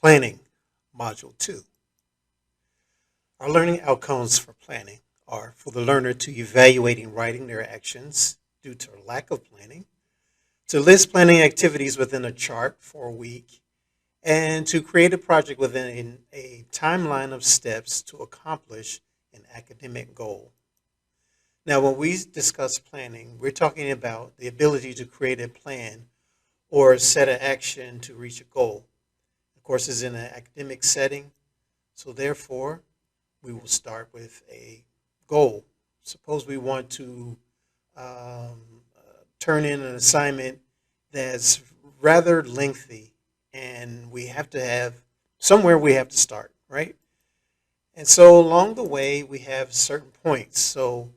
Planning, Module 2. Our learning outcomes for planning are for the learner to evaluate and writing their actions due to a lack of planning, to list planning activities within a chart for a week, and to create a project within a timeline of steps to accomplish an academic goal. Now, when we discuss planning, we're talking about the ability to create a plan or set an action to reach a goal. Of course, it's in an academic setting, so therefore, we will start with a goal. Suppose we want to turn in an assignment that's rather lengthy, and we have to have somewhere we have to start, right? And so along the way, we have certain points. So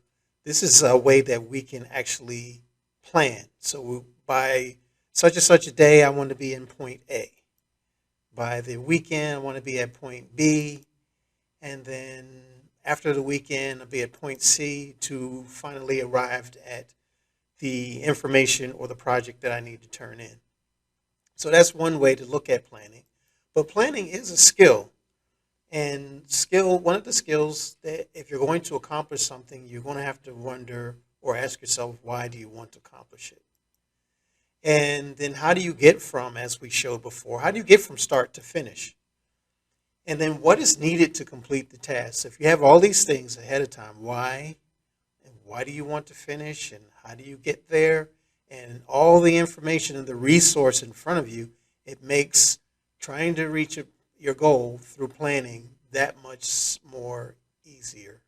this is a way that we can actually plan. So by such and such a day, I want to be in point A. By the weekend, I want to be at point B. And then after the weekend, I'll be at point C to finally arrive at the information or the project that I need to turn in. So that's one way to look at planning. But planning is a skill. And one of the skills that if you're going to accomplish something, you're going to have to wonder or ask yourself, why do you want to accomplish it? And then how do you get from, as we showed before, how do you get from start to finish? And then what is needed to complete the task? If you have all these things ahead of time, why? And why do you want to finish? And how do you get there? And all the information and the resource in front of you, it makes trying to reach your goal through planning that much more easier.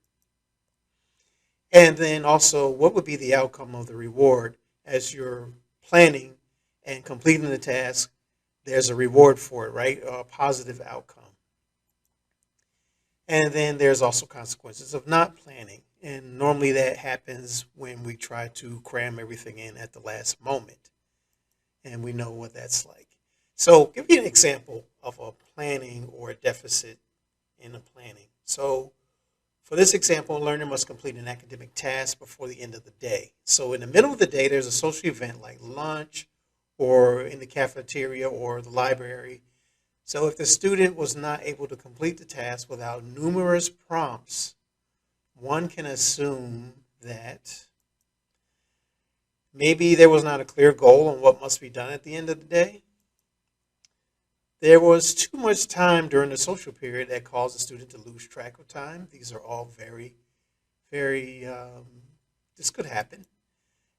And then also, what would be the outcome of the reward as you're planning and completing the task? There's a reward for it, right? A positive outcome. And then there's also consequences of not planning. And normally that happens when we try to cram everything in at the last moment. And we know what that's like. So give you an example of a planning or a deficit in a planning. So for this example, a learner must complete an academic task before the end of the day. So in the middle of the day, there's a social event like lunch or in the cafeteria or the library. So if the student was not able to complete the task without numerous prompts, one can assume that maybe there was not a clear goal on what must be done at the end of the day. There was too much time during the social period that caused the student to lose track of time. These are all this could happen.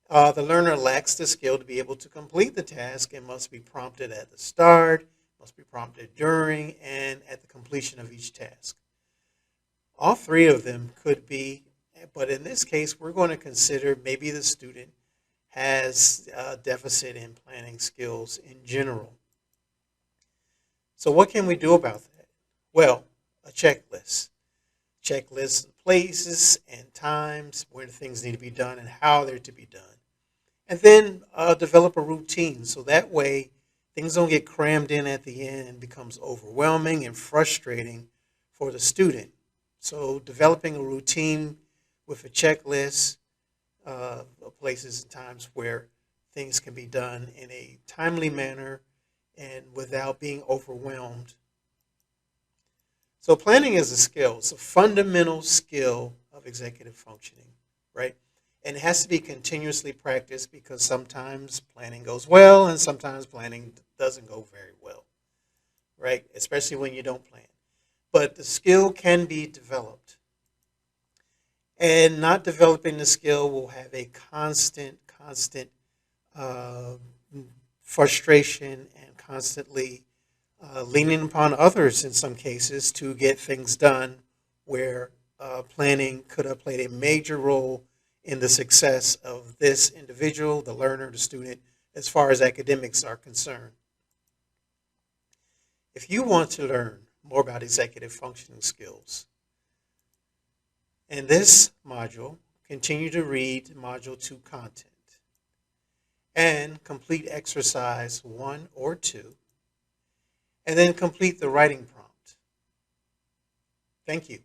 The learner lacks the skill to be able to complete the task and must be prompted at the start, must be prompted during, and at the completion of each task. All three of them could be, but in this case, we're going to consider maybe the student has a deficit in planning skills in general. So what can we do about that? Well, a checklist. Checklist of places and times where things need to be done and how they're to be done. And then develop a routine so that way things don't get crammed in at the end and becomes overwhelming and frustrating for the student. So developing a routine with a checklist of places and times where things can be done in a timely manner and without being overwhelmed. So planning is a skill. It's a fundamental skill of executive functioning, right? And it has to be continuously practiced because sometimes planning goes well and sometimes planning doesn't go very well, right? Especially when you don't plan. But the skill can be developed. And not developing the skill will have a constant uh, frustration and constantly leaning upon others in some cases to get things done where planning could have played a major role in the success of this individual, the learner, the student, as far as academics are concerned. If you want to learn more about executive functioning skills, in this module, continue to read Module 2 content and complete exercise 1 or 2, and then complete the writing prompt. Thank you.